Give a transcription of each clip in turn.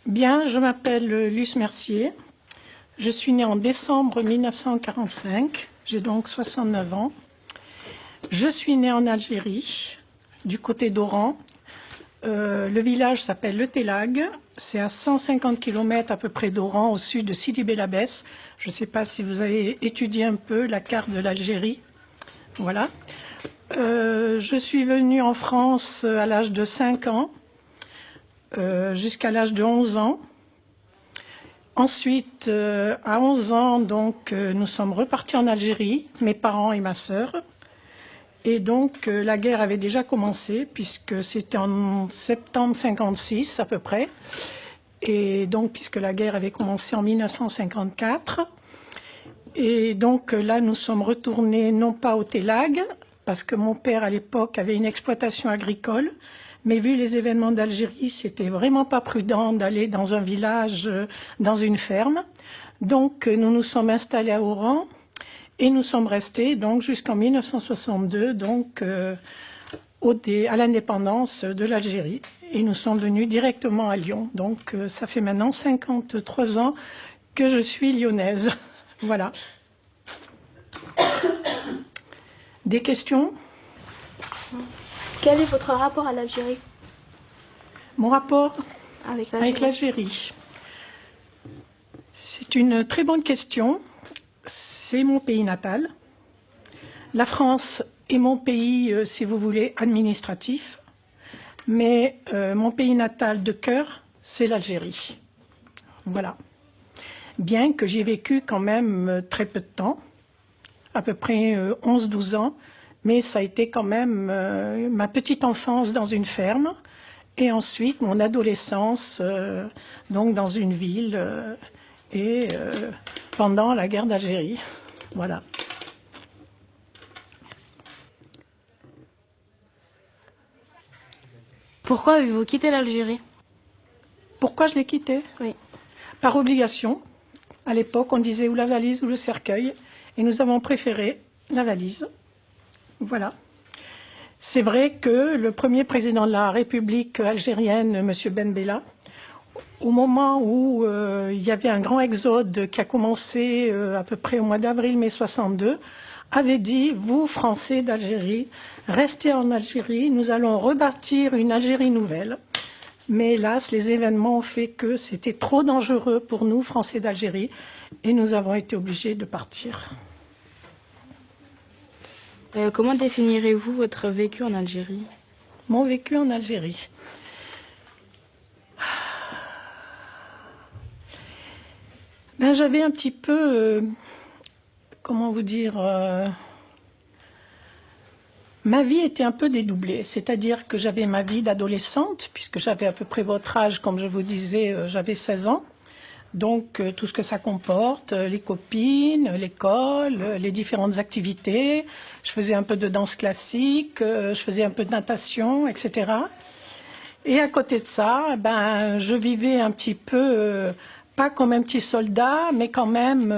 Bien, je m'appelle Luce Mercier. Je suis née en décembre 1945. J'ai donc 69 ans. Je suis née en Algérie, du côté d'Oran. Le village s'appelle Le Telag. C'est à 150 km à peu près d'Oran, au sud de Sidi Bel Abbès. Je ne sais pas si vous avez étudié un peu la carte de l'Algérie. Voilà. Je suis venue en France à l'âge de 5 ans, jusqu'à l'âge de 11 ans. Ensuite, à 11 ans, donc, nous sommes repartis en Algérie, mes parents et ma sœur. Et donc, la guerre avait déjà commencé, puisque c'était en septembre 56 à peu près. Et donc, puisque la guerre avait commencé en 1954. Et donc, là, nous sommes retournés non pas au Telag, parce que mon père, à l'époque, avait une exploitation agricole. Mais vu les événements d'Algérie, c'était vraiment pas prudent d'aller dans un village, dans une ferme. Donc, nous nous sommes installés à Oran et nous sommes restés donc jusqu'en 1962, donc à l'indépendance de l'Algérie. Et nous sommes venus directement à Lyon. Donc, ça fait maintenant 53 ans que je suis lyonnaise. Voilà. Des questions ? Quel est votre rapport à l'Algérie? Mon rapport Avec avec l'Algérie. C'est une très bonne question. C'est mon pays natal. La France est mon pays, si vous voulez, administratif. Mais mon pays natal de cœur, c'est l'Algérie. Voilà. Bien que j'ai vécu quand même très peu de temps, à peu près 11-12 ans, mais ça a été quand même ma petite enfance dans une ferme, et ensuite mon adolescence donc dans une ville, et pendant la guerre d'Algérie. Voilà. Pourquoi avez-vous quitté l'Algérie? Pourquoi je l'ai quitté? Oui. Par obligation. À l'époque, on disait ou la valise ou le cercueil, et nous avons préféré la valise. Voilà. C'est vrai que le premier président de la République algérienne, M. Ben Bella, au moment où il y avait un grand exode qui a commencé à peu près au mois d'avril-mai 62, avait dit « Vous, Français d'Algérie, restez en Algérie, nous allons rebâtir une Algérie nouvelle ». Mais hélas, les événements ont fait que c'était trop dangereux pour nous, Français d'Algérie, et nous avons été obligés de partir. Comment définirez-vous votre vécu en Algérie? Mon vécu en Algérie. Ben, j'avais un petit peu, comment vous dire, ma vie était un peu dédoublée, c'est-à-dire que j'avais ma vie d'adolescente, puisque j'avais à peu près votre âge, comme je vous disais, j'avais 16 ans. Donc, tout ce que ça comporte, les copines, l'école, les différentes activités. Je faisais un peu de danse classique, je faisais un peu de natation, etc. Et à côté de ça, ben, je vivais un petit peu, pas comme un petit soldat, mais quand même,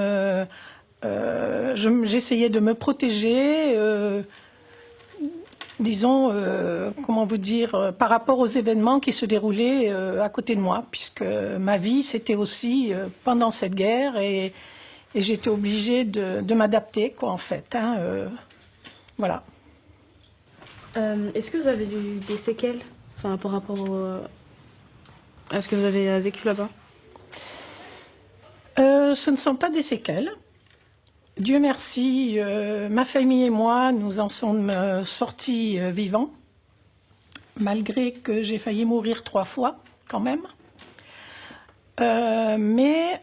j'essayais de me protéger, disons, comment vous dire, par rapport aux événements qui se déroulaient à côté de moi, puisque ma vie, c'était aussi pendant cette guerre, et j'étais obligée de m'adapter, quoi, en fait. Hein, voilà. Est-ce que vous avez eu des séquelles, enfin, par rapport à ce que vous avez vécu là-bas? Ce ne sont pas des séquelles. Dieu merci, ma famille et moi, nous en sommes sortis vivants, malgré que j'ai failli mourir 3 fois, quand même. Mais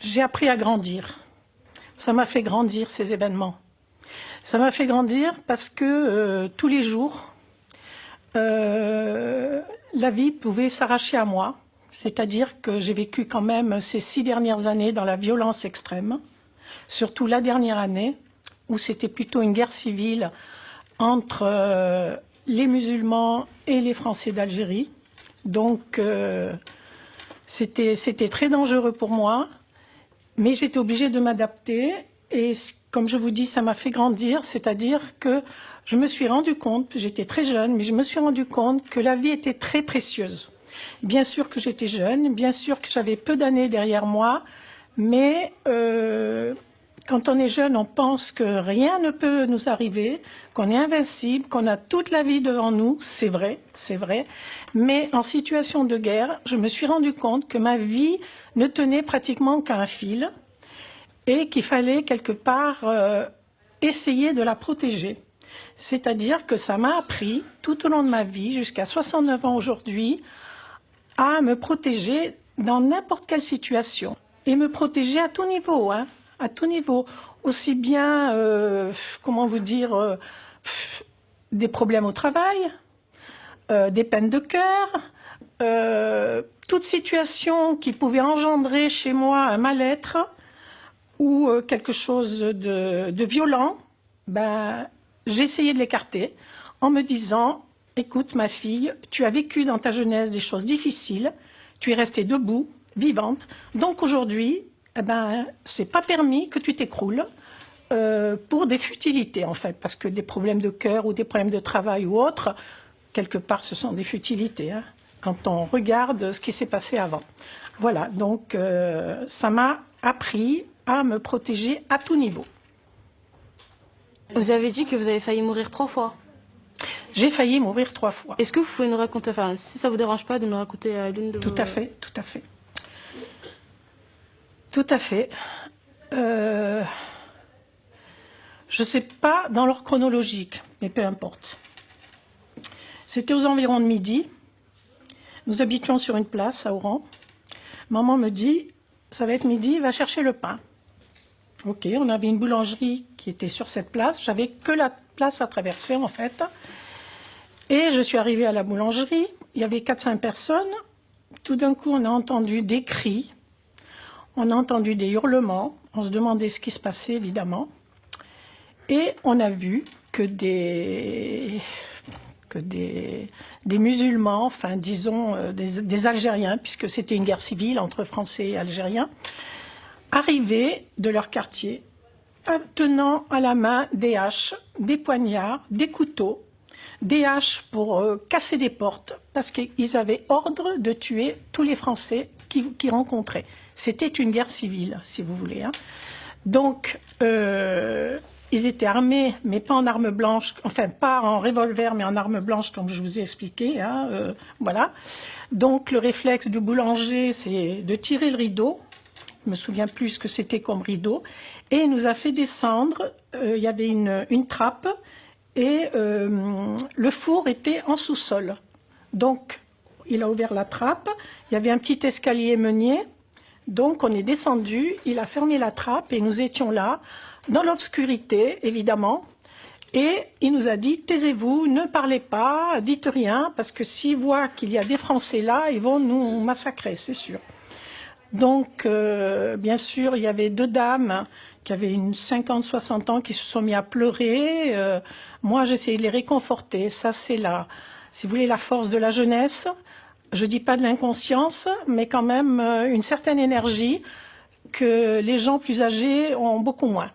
j'ai appris à grandir. Ça m'a fait grandir, ces événements. Ça m'a fait grandir parce que tous les jours, la vie pouvait s'arracher à moi. C'est-à-dire que j'ai vécu quand même ces 6 dernières années dans la violence extrême. Surtout la dernière année, où c'était plutôt une guerre civile entre les musulmans et les Français d'Algérie. Donc, c'était très dangereux pour moi, mais j'étais obligée de m'adapter. Et comme je vous dis, ça m'a fait grandir, c'est-à-dire que je me suis rendu compte, j'étais très jeune, mais je me suis rendu compte que la vie était très précieuse. Bien sûr que j'étais jeune, bien sûr que j'avais peu d'années derrière moi, mais quand on est jeune, on pense que rien ne peut nous arriver, qu'on est invincible, qu'on a toute la vie devant nous. C'est vrai, c'est vrai. Mais en situation de guerre, je me suis rendu compte que ma vie ne tenait pratiquement qu'à un fil et qu'il fallait quelque part essayer de la protéger. C'est-à-dire que ça m'a appris tout au long de ma vie, jusqu'à 69 ans aujourd'hui, à me protéger dans n'importe quelle situation. Et me protéger à tout niveau, hein, à tout niveau. Aussi bien, comment vous dire, des problèmes au travail, des peines de cœur, toute situation qui pouvait engendrer chez moi un mal-être ou quelque chose de violent, ben, j'ai essayé de l'écarter en me disant « Écoute ma fille, tu as vécu dans ta jeunesse des choses difficiles, tu es restée debout, vivante, donc aujourd'hui, eh ben, c'est pas permis que tu t'écroules pour des futilités en fait, parce que des problèmes de cœur ou des problèmes de travail ou autres, quelque part ce sont des futilités, hein, quand on regarde ce qui s'est passé avant. » Voilà, donc ça m'a appris à me protéger à tout niveau. Vous avez dit que vous avez failli mourir 3 fois. J'ai failli mourir 3 fois. Est-ce que vous pouvez nous raconter, enfin, si ça vous dérange pas, de nous raconter l'une de vos... Tout à fait, tout à fait. Tout à fait. Je ne sais pas dans l'ordre chronologique, mais peu importe. C'était aux environs de midi. Nous habitions sur une place à Oran. Maman me dit, ça va être midi, va chercher le pain. Ok, on avait une boulangerie qui était sur cette place. J'avais que la place à traverser en fait. Et je suis arrivée à la boulangerie. Il y avait 4-5 personnes. Tout d'un coup, on a entendu des cris. On a entendu des hurlements. On se demandait ce qui se passait, évidemment. Et on a vu que des musulmans, enfin disons des Algériens, puisque c'était une guerre civile entre Français et Algériens, arrivaient de leur quartier, tenant à la main des haches, des poignards, des couteaux, des haches pour casser des portes, parce qu'ils avaient ordre de tuer tous les Français qu'ils rencontraient. C'était une guerre civile, si vous voulez. Hein. Donc, ils étaient armés, mais pas en armes blanches, enfin pas en revolver, mais en armes blanches, comme je vous ai expliqué. Hein, voilà. Donc, le réflexe du boulanger, c'est de tirer le rideau. Je me souviens plus ce que c'était comme rideau. Et il nous a fait descendre. Il y avait une trappe et le four était en sous-sol. Donc, il a ouvert la trappe. Il y avait un petit escalier meunier. Donc, on est descendu. Il a fermé la trappe et nous étions là, dans l'obscurité, évidemment. Et il nous a dit, taisez-vous, ne parlez pas, dites rien, parce que s'ils voient qu'il y a des Français là, ils vont nous massacrer, c'est sûr. Donc, bien sûr, il y avait 2 dames qui avaient une 50-60 ans qui se sont mis à pleurer. Moi, j'essayais de les réconforter. Ça, c'est si vous voulez, la force de la jeunesse. Je ne dis pas de l'inconscience, mais quand même une certaine énergie que les gens plus âgés ont beaucoup moins.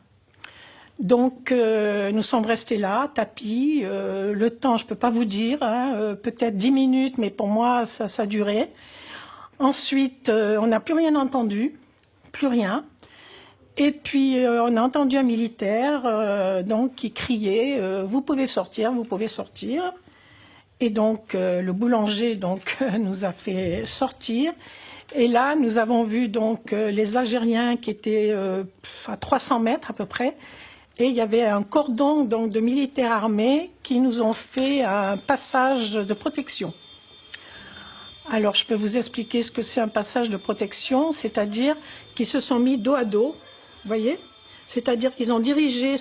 Donc, nous sommes restés là, tapis. Le temps, je ne peux pas vous dire, hein, peut-être 10 minutes, mais pour moi, ça durait. Ensuite, on n'a plus rien entendu, plus rien. Et puis, on a entendu un militaire donc, qui criait « Vous pouvez sortir, vous pouvez sortir ». Et donc, le boulanger donc, nous a fait sortir. Et là, nous avons vu donc, les Algériens qui étaient à 300 mètres à peu près. Et il y avait un cordon donc, de militaires armés qui nous ont fait un passage de protection. Alors, je peux vous expliquer ce que c'est un passage de protection, c'est-à-dire qu'ils se sont mis dos à dos, vous voyez? C'est-à-dire qu'ils ont dirigé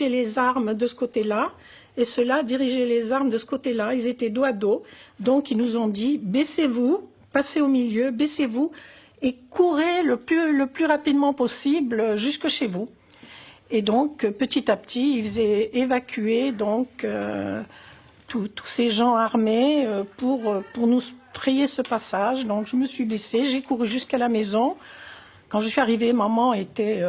les armes de ce côté-là, et ceux-là dirigeaient les armes de ce côté-là. Ils étaient dos à dos, donc ils nous ont dit « baissez-vous, passez au milieu, baissez-vous, et courez le plus rapidement possible jusque chez vous ». Et donc, petit à petit, ils faisaient évacuer donc, tous ces gens armés pour nous frayer ce passage. Donc je me suis baissée, j'ai couru jusqu'à la maison. Quand je suis arrivée, maman était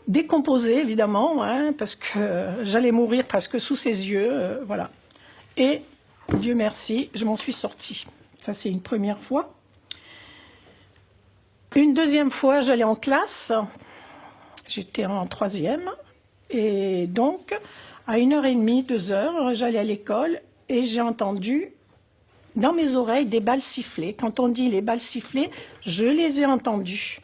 décomposée, évidemment, hein, parce que j'allais mourir presque sous ses yeux. Voilà. Et Dieu merci, je m'en suis sortie. Ça, c'est une première fois. Une deuxième fois, j'allais en classe. J'étais en 3e. Et donc, à 1h30, 2h, j'allais à l'école et j'ai entendu dans mes oreilles des balles siffler. Quand on dit les balles siffler, je les ai entendues.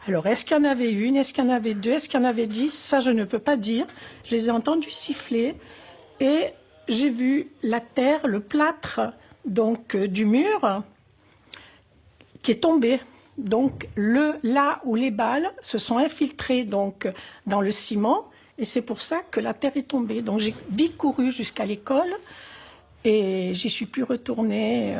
Alors, est-ce qu'il y en avait une, est-ce qu'il y en avait deux, est-ce qu'il y en avait 10? Ça, je ne peux pas dire. Je les ai entendues siffler et j'ai vu la terre, le plâtre donc, du mur qui est tombé. Donc, là où les balles se sont infiltrées donc, dans le ciment, et c'est pour ça que la terre est tombée. Donc, j'ai vite couru jusqu'à l'école et j'y suis plus retournée.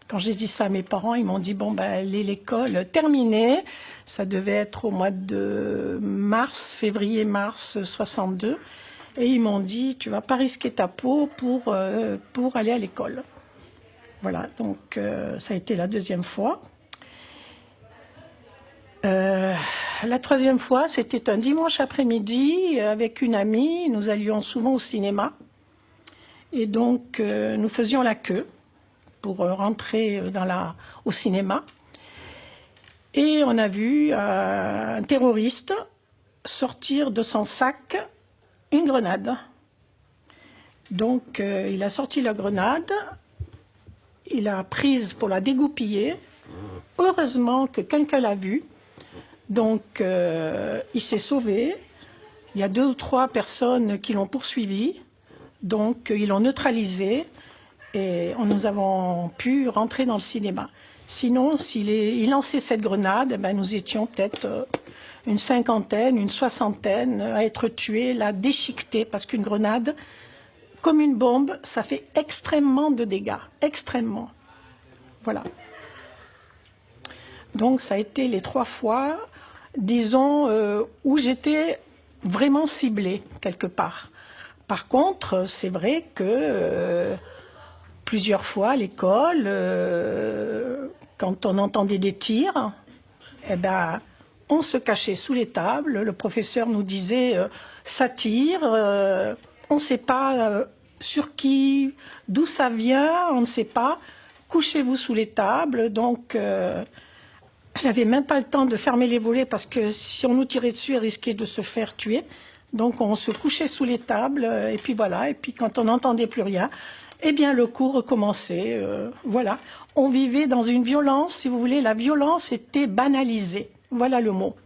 Quand j'ai dit ça à mes parents, ils m'ont dit, bon, ben, l'école terminée. Ça devait être au mois de février-mars 62. Et ils m'ont dit, tu vas pas risquer ta peau pour aller à l'école. Voilà, donc ça a été la deuxième fois. La troisième fois, c'était un dimanche après-midi avec une amie. Nous allions souvent au cinéma. Et donc, nous faisions la queue pour rentrer au cinéma. Et on a vu un terroriste sortir de son sac une grenade. Donc, il a sorti la grenade, il l'a prise pour la dégoupiller. Heureusement que quelqu'un l'a vu. Donc, il s'est sauvé. Il y a 2 ou 3 personnes qui l'ont poursuivi. Donc, ils l'ont neutralisé et nous avons pu rentrer dans le cinéma. Sinon, il lançait cette grenade, eh ben, nous étions peut-être une 50aine, une 60aine à être tués, là, déchiquetés, parce qu'une grenade, comme une bombe, ça fait extrêmement de dégâts, extrêmement. Voilà. Donc, ça a été les 3 fois, disons, où j'étais vraiment ciblée, quelque part. Par contre, c'est vrai que plusieurs fois à l'école, quand on entendait des tirs, eh ben, on se cachait sous les tables. Le professeur nous disait ça tire, on ne sait pas sur qui, d'où ça vient, on ne sait pas. Couchez-vous sous les tables. Donc, elle n'avait même pas le temps de fermer les volets parce que si on nous tirait dessus, elle risquait de se faire tuer. Donc, on se couchait sous les tables et puis voilà. Et puis, quand on n'entendait plus rien, eh bien, le cours recommençait. Voilà. On vivait dans une violence, si vous voulez. La violence était banalisée. Voilà le mot.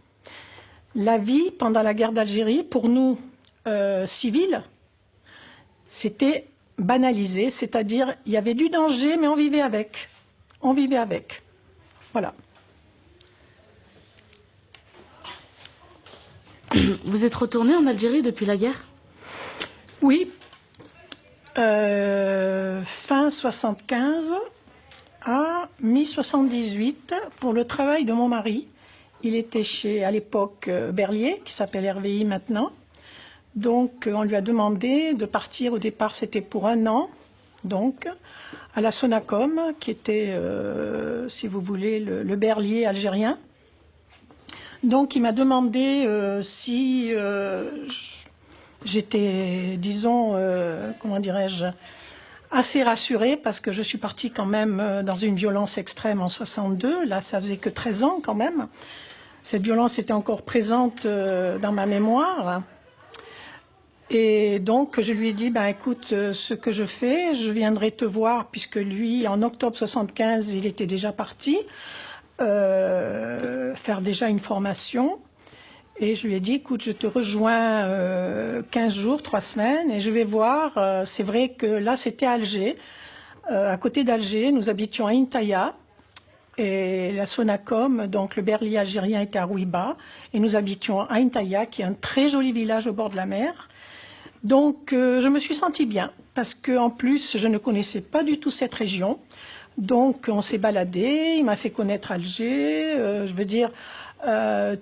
La vie pendant la guerre d'Algérie, pour nous, civils, c'était banalisé. C'est-à-dire, il y avait du danger, mais on vivait avec. On vivait avec. Voilà. Vous êtes retourné en Algérie depuis la guerre? Oui. Fin 75 à mi-78 pour le travail de mon mari. Il était chez, à l'époque, Berlier, qui s'appelle RVI maintenant. Donc, on lui a demandé de partir. Au départ, c'était pour 1 an, donc, à la Sonacom, qui était, si vous voulez, le Berlier algérien. Donc, il m'a demandé si j'étais, disons, comment dirais-je, assez rassurée, parce que je suis partie quand même dans une violence extrême en 62. Là, ça faisait que 13 ans quand même. Cette violence était encore présente dans ma mémoire. Et donc, je lui ai dit, ben, écoute, ce que je fais, je viendrai te voir, puisque lui, en octobre 75, il était déjà parti, faire déjà une formation. Et je lui ai dit, écoute, je te rejoins 15 jours, 3 semaines, et je vais voir. C'est vrai que là, c'était à Alger. À côté d'Alger, nous habitions à Intaya. Et la Sonacom, donc le Berlier algérien, était à Rouiba. Et nous habitions à Intaya, qui est un très joli village au bord de la mer. Donc, je me suis sentie bien, parce qu'en plus, je ne connaissais pas du tout cette région. Donc, on s'est baladé, il m'a fait connaître Alger, je veux dire,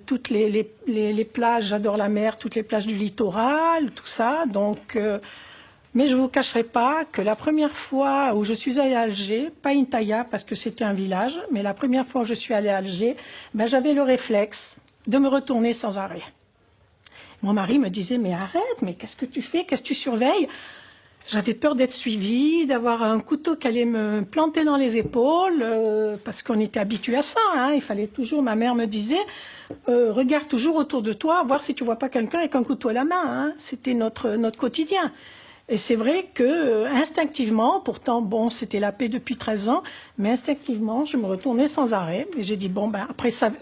toutes les plages, j'adore la mer, toutes les plages du littoral, tout ça. Donc, mais je ne vous cacherai pas que la première fois où je suis allée à Alger, pas Intaya parce que c'était un village, mais la première fois où je suis allée à Alger, ben, j'avais le réflexe de me retourner sans arrêt. Mon mari me disait, mais arrête, mais qu'est-ce que tu fais? Qu'est-ce que tu surveilles? J'avais peur d'être suivie, d'avoir un couteau qui allait me planter dans les épaules, parce qu'on était habitué à ça. Hein. Il fallait toujours, ma mère me disait, regarde toujours autour de toi, voir si tu vois pas quelqu'un avec un couteau à la main. Hein. C'était notre quotidien. Et c'est vrai que instinctivement, pourtant, bon, c'était la paix depuis 13 ans, mais instinctivement, je me retournais sans arrêt. Et j'ai dit, bon, ben, après, ça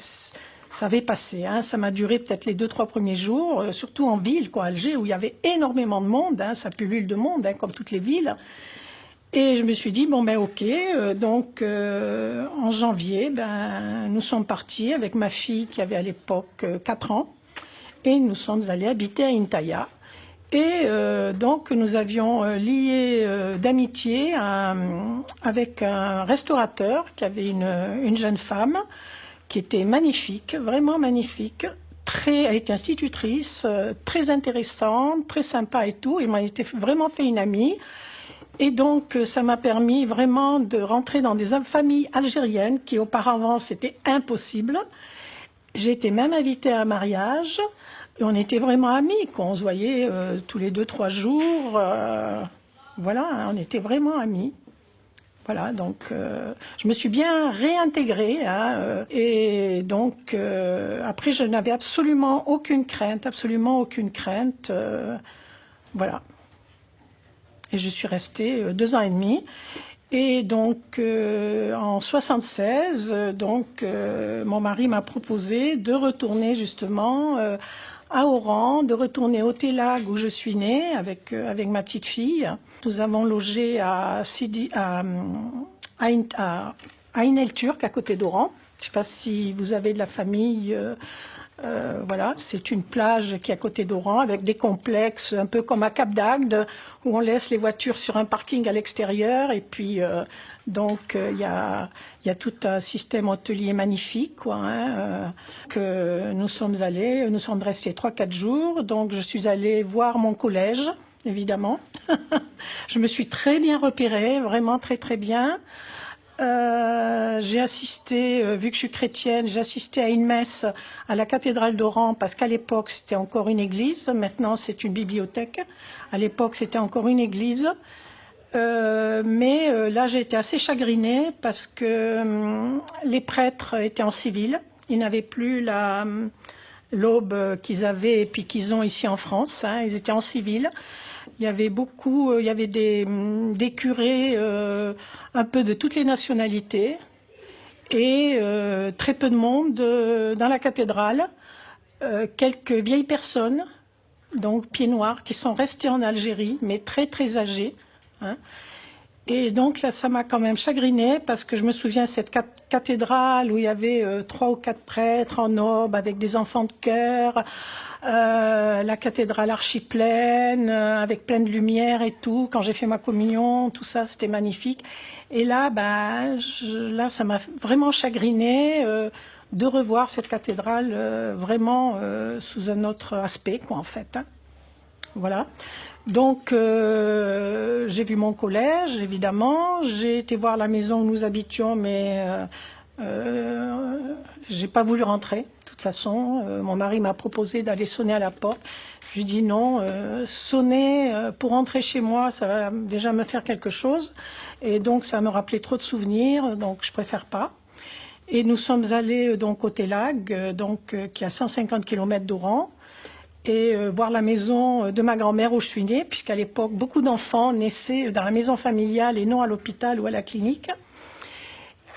avait passé. Hein. Ça m'a duré peut-être les 2-3 premiers jours, surtout en ville, quoi, Alger, où il y avait énormément de monde. Hein, ça pullule de monde, hein, comme toutes les villes. Et je me suis dit, bon, ben, ok. Donc, en janvier, ben, nous sommes partis avec ma fille qui avait à l'époque 4 ans. Et nous sommes allés habiter à Intaya. Et donc, nous avions lié d'amitié avec un restaurateur qui avait une jeune femme qui était magnifique, vraiment magnifique. Elle était institutrice, très intéressante, très sympa et tout. Il m'a vraiment fait une amie. Et donc, ça m'a permis vraiment de rentrer dans des familles algériennes qui, auparavant, c'était impossible. J'ai été même invitée à un mariage. Et on était vraiment amis, quoi. On se voyait tous les 2-3 jours. Voilà, hein, on était vraiment amis. Voilà, donc je me suis bien réintégrée. Hein, et donc, après, je n'avais absolument aucune crainte, absolument aucune crainte. Voilà. Et je suis restée 2 ans et demi. Et donc, en 76, mon mari m'a proposé de retourner justement à Oran, de retourner au Télag où je suis née avec ma petite fille. Nous avons logé à Ain El Turk, à côté d'Oran. Je ne sais pas si vous avez de la famille. Voilà, c'est une plage qui est à côté d'Oran avec des complexes un peu comme à Cap d'Agde où on laisse les voitures sur un parking à l'extérieur et puis il y a tout un système hôtelier magnifique quoi, hein, que nous sommes restés 3-4 jours. Donc je suis allée voir mon collège évidemment. Je me suis très bien repérée, vraiment très très bien. J'ai assisté, vu que je suis chrétienne, j'ai assisté à une messe à la cathédrale d'Oran parce qu'à l'époque c'était encore une église, maintenant c'est une bibliothèque. À l'époque c'était encore une église, mais là j'ai été assez chagrinée parce que les prêtres étaient en civil, ils n'avaient plus l'aube qu'ils avaient et puis qu'ils ont ici en France, hein, ils étaient en civil. Il y avait des curés un peu de toutes les nationalités et très peu de monde dans la cathédrale. Quelques vieilles personnes, donc pieds noirs, qui sont restées en Algérie, mais très très âgées. Hein. Et donc là, ça m'a quand même chagrinée parce que je me souviens de cette cathédrale où il y avait 3 ou 4 prêtres en aube avec des enfants de chœur. La cathédrale archi pleine, avec plein de lumière et tout. Quand j'ai fait ma communion, tout ça, c'était magnifique. Et là, ça m'a vraiment chagrinée de revoir cette cathédrale vraiment sous un autre aspect, quoi, en fait. Hein. Voilà. Donc, j'ai vu mon collège, évidemment. J'ai été voir la maison où nous habitions, mais j'ai pas voulu rentrer. De toute façon, mon mari m'a proposé d'aller sonner à la porte. Je lui ai dit non, sonner pour rentrer chez moi, ça va déjà me faire quelque chose. Et donc, ça me rappelait trop de souvenirs, donc je préfère pas. Et nous sommes allés donc au Télag, qui est à 150 km d'Oran, et voir la maison de ma grand-mère où je suis née, puisqu'à l'époque, beaucoup d'enfants naissaient dans la maison familiale et non à l'hôpital ou à la clinique.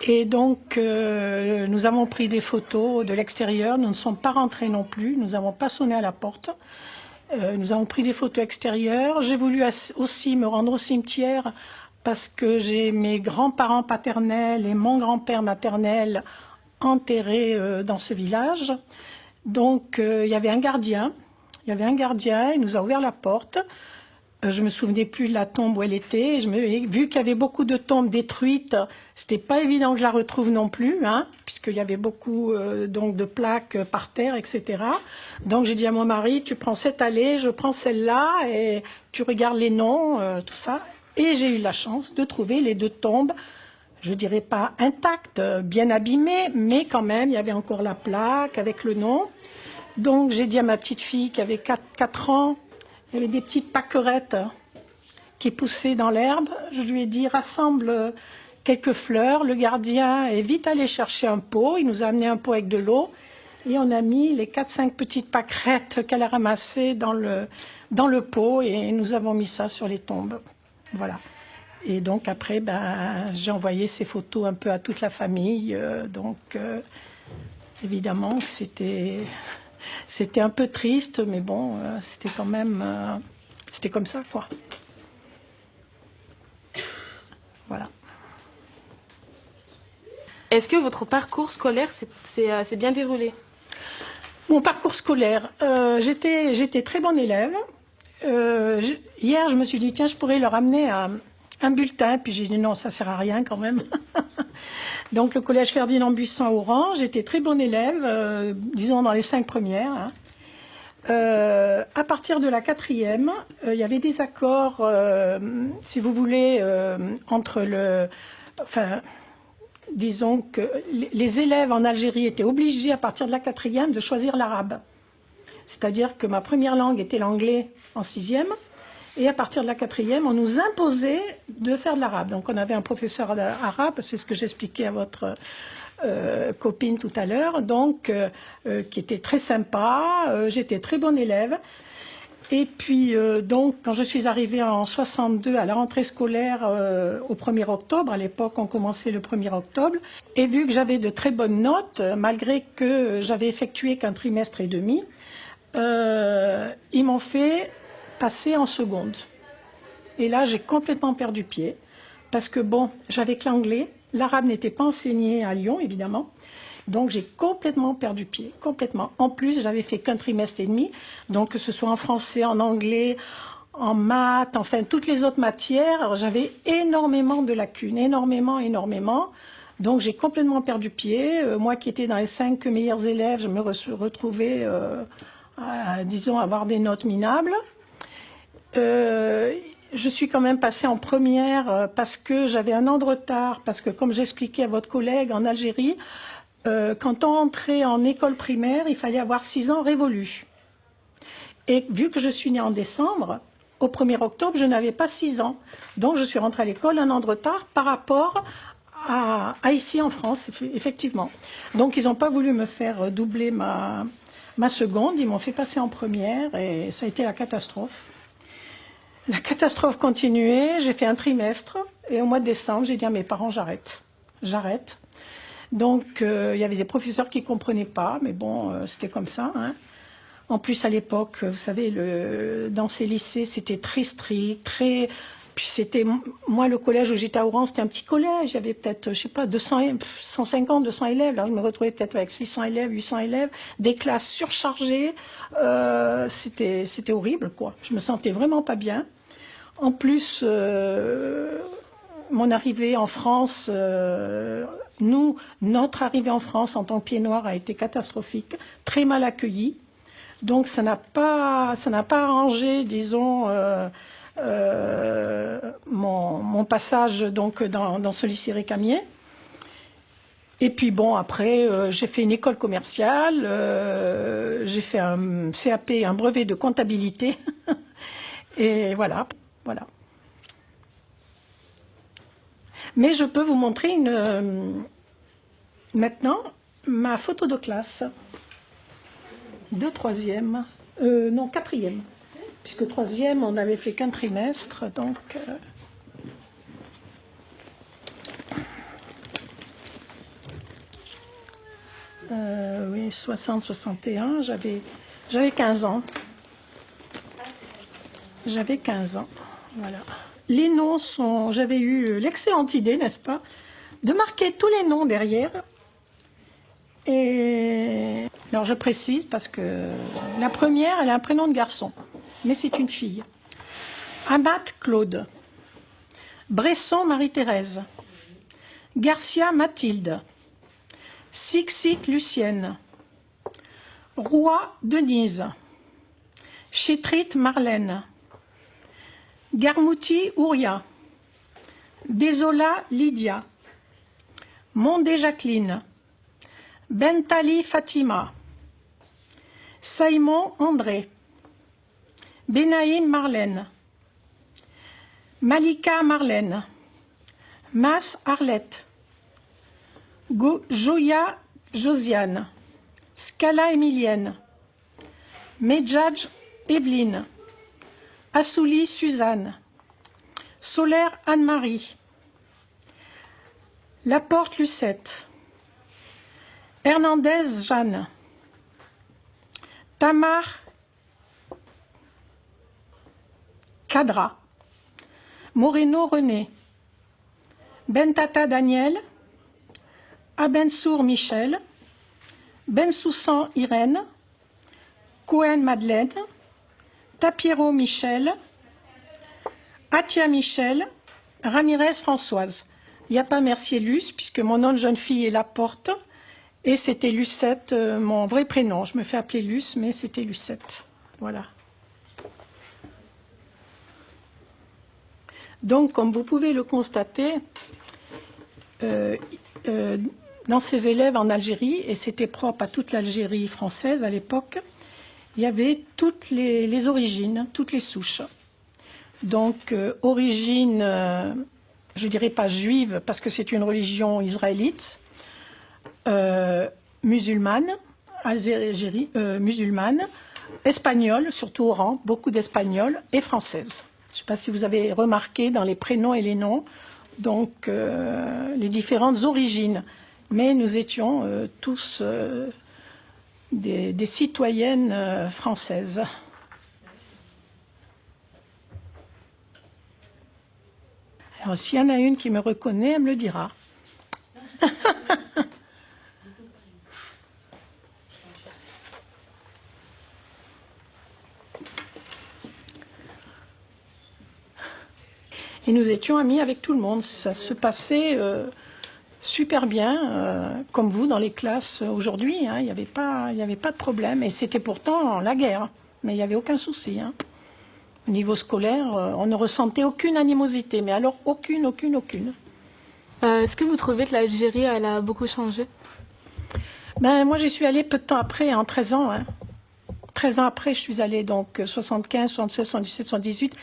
Et donc, nous avons pris des photos de l'extérieur. Nous ne sommes pas rentrés non plus. Nous n'avons pas sonné à la porte. Nous avons pris des photos extérieures. J'ai voulu aussi me rendre au cimetière parce que j'ai mes grands-parents paternels et mon grand-père maternel enterrés dans ce village. Donc, il y avait un gardien. Il nous a ouvert la porte. Je me souvenais plus de la tombe où elle était. Vu qu'il y avait beaucoup de tombes détruites, c'était pas évident que je la retrouve non plus, hein, puisqu'il y avait beaucoup de plaques par terre, etc. Donc j'ai dit à mon mari, tu prends cette allée, je prends celle-là, et tu regardes les noms, tout ça. Et j'ai eu la chance de trouver les 2 tombes, je dirais pas intactes, bien abîmées, mais quand même, il y avait encore la plaque avec le nom. Donc j'ai dit à ma petite fille qui avait 4 ans, il y avait des petites pâquerettes qui poussait dans l'herbe. Je lui ai dit, rassemble quelques fleurs. Le gardien est vite allé chercher un pot. Il nous a amené un pot avec de l'eau. Et on a mis les 4-5 petites pâquerettes qu'elle a ramassées dans le pot. Et nous avons mis ça sur les tombes. Voilà. Et donc après, j'ai envoyé ces photos un peu à toute la famille. Évidemment, c'était un peu triste, mais bon, c'était quand même... c'était comme ça, quoi. Voilà. Est-ce que votre parcours scolaire s'est bien déroulé? Mon parcours scolaire, j'étais très bonne élève. Hier, je me suis dit, tiens, je pourrais leur amener un bulletin. Puis j'ai dit, non, ça ne sert à rien quand même. Donc, le collège Ferdinand Buisson à Oran, j'étais très bonne élève, disons dans les 5 premières. Hein. À partir de la 4e, il y avait des accords, si vous voulez, entre le... Enfin, disons que les élèves en Algérie étaient obligés, à partir de la 4e, de choisir l'arabe. C'est-à-dire que ma première langue était l'anglais en 6e, et à partir de la 4e, on nous imposait de faire de l'arabe. Donc on avait un professeur arabe, c'est ce que j'expliquais à votre copine tout à l'heure, donc qui était très sympa, j'étais très bonne élève. Et puis, donc, quand je suis arrivée en 62 à la rentrée scolaire au 1er octobre, à l'époque, on commençait le 1er octobre, et vu que j'avais de très bonnes notes, malgré que j'avais effectué qu'un trimestre et demi, ils m'ont fait passer en seconde. Et là, j'ai complètement perdu pied, parce que, bon, j'avais que l'anglais, l'arabe n'était pas enseigné à Lyon, évidemment. Donc, j'ai complètement perdu pied, complètement. En plus, j'avais fait qu'un trimestre et demi, donc que ce soit en français, en anglais, en maths, enfin, toutes les autres matières, j'avais énormément de lacunes, énormément. Donc, j'ai complètement perdu pied. Moi qui étais dans les 5 meilleurs élèves, je me retrouvais, disons, à avoir des notes minables. Je suis quand même passée en première parce que j'avais un an de retard, parce que comme j'expliquais à votre collègue en Algérie, quand on entrait en école primaire, il fallait avoir 6 ans révolus. Et vu que je suis née en décembre, au 1er octobre, je n'avais pas 6 ans. Donc je suis rentrée à l'école un an de retard par rapport à ici en France, effectivement. Donc ils n'ont pas voulu me faire doubler ma seconde, ils m'ont fait passer en première et ça a été la catastrophe. La catastrophe continuait, j'ai fait un trimestre et au mois de décembre, j'ai dit à mes parents, j'arrête. Donc, il y avait des professeurs qui ne comprenaient pas, mais bon, c'était comme ça. Hein. En plus, à l'époque, vous savez, dans ces lycées, c'était très strict, très... Puis c'était... Moi, le collège où j'étais à Oran, c'était un petit collège. Il y avait peut-être, je sais pas, 150, 200 élèves. Là, je me retrouvais peut-être avec 600 élèves, 800 élèves, des classes surchargées. C'était horrible, quoi. Je me sentais vraiment pas bien. En plus... mon arrivée en France, notre arrivée en France en tant que pied noir a été catastrophique, très mal accueillie. Donc ça n'a pas arrangé, disons, mon passage donc, dans ce lycée récamier. Et puis bon, après, j'ai fait une école commerciale, j'ai fait un CAP, un brevet de comptabilité. Et voilà. Mais je peux vous montrer maintenant ma photo de classe de 3e, non 4e, puisque 3e on n'avait fait qu'un trimestre, donc oui 60-61, j'avais 15 ans. J'avais 15 ans, voilà. Les noms sont... J'avais eu l'excellente idée, n'est-ce pas, de marquer tous les noms derrière. Et alors je précise parce que la première, elle a un prénom de garçon, mais c'est une fille. Amat Claude, Bresson Marie-Thérèse, Garcia Mathilde, Sixic Lucienne, Roy Denise, Chétrit Marlène, Garmouti Ouria, Désola Lydia, Mondé Jacqueline, Bentali Fatima, Saïmon André, Benaïm Marlène, Malika Marlène, Mas Arlette, Joya Josiane, Scala Emilienne, Medjadj Evelyne, Assouli Suzanne, Solaire Anne-Marie, Laporte Lucette, Hernandez Jeanne, Tamar Kadra, Moreno René, Bentata Daniel, Abensour Michel, Bensoussan Irène, Cohen Madeleine, Tapiero Michel, Atia Michel, Ramirez Françoise. Il n'y a pas Mercier-Luce, puisque mon nom de jeune fille est Laporte, et c'était Lucette, mon vrai prénom. Je me fais appeler Luce, mais c'était Lucette. Voilà. Donc, comme vous pouvez le constater, dans ces élèves en Algérie, et c'était propre à toute l'Algérie française à l'époque, il y avait toutes les origines, toutes les souches. Donc, origine, je ne dirais pas juive, parce que c'est une religion israélite, musulmane, musulmane, espagnole, surtout Oran, beaucoup d'espagnols, et française. Je ne sais pas si vous avez remarqué dans les prénoms et les noms, donc les différentes origines. Mais nous étions tous des citoyennes françaises. Alors, s'il y en a une qui me reconnaît, elle me le dira. Et nous étions amis avec tout le monde. Ça se passait super bien, comme vous, dans les classes aujourd'hui. Hein. Il n'y avait pas de problème. Et c'était pourtant la guerre. Mais il n'y avait aucun souci. Hein. Au niveau scolaire, on ne ressentait aucune animosité. Mais alors, aucune. Est-ce que vous trouvez que l'Algérie, elle a beaucoup changé? Ben, moi, j'y suis allée peu de temps après, en 13 ans. Hein. 13 ans après, je suis allée, donc 75, 76, 77, 78.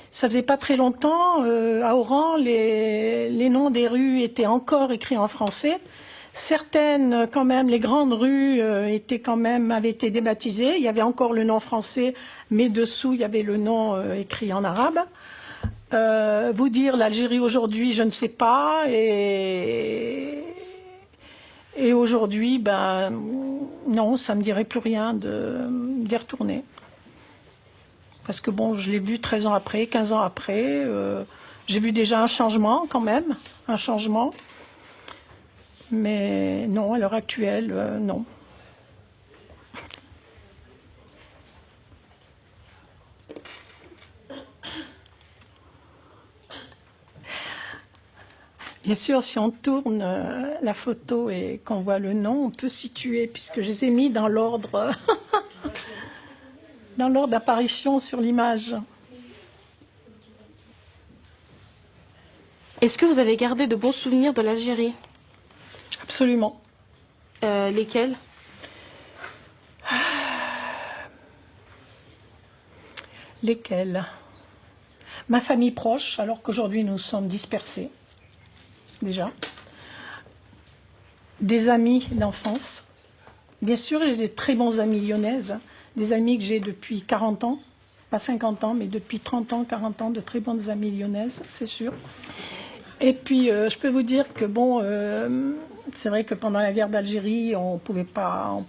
Ça faisait pas très longtemps, à Oran, les noms des rues étaient encore écrits en français. Certaines, quand même, les grandes rues avaient été débaptisées. Il y avait encore le nom français, mais dessous, il y avait le nom écrit en arabe. Vous dire l'Algérie aujourd'hui, je ne sais pas. Et aujourd'hui, ben, non, ça ne me dirait plus rien d'y retourner. Parce que bon, je l'ai vu 13 ans après, 15 ans après. J'ai vu déjà un changement quand même, un changement. Mais non, à l'heure actuelle, non. Bien sûr, si on tourne la photo et qu'on voit le nom, on peut situer, puisque je les ai mis dans l'ordre dans l'ordre d'apparition sur l'image. Est-ce que vous avez gardé de bons souvenirs de l'Algérie? Absolument. Lesquels? Lesquels? Ma famille proche, alors qu'aujourd'hui nous sommes dispersés, déjà. Des amis d'enfance. Bien sûr, j'ai des très bons amis lyonnaises, des amis que j'ai depuis 40 ans, pas 50 ans, mais depuis 30 ans, 40 ans, de très bonnes amies lyonnaises, c'est sûr. Et puis, je peux vous dire que, bon, c'est vrai que pendant la guerre d'Algérie, on pouvait pas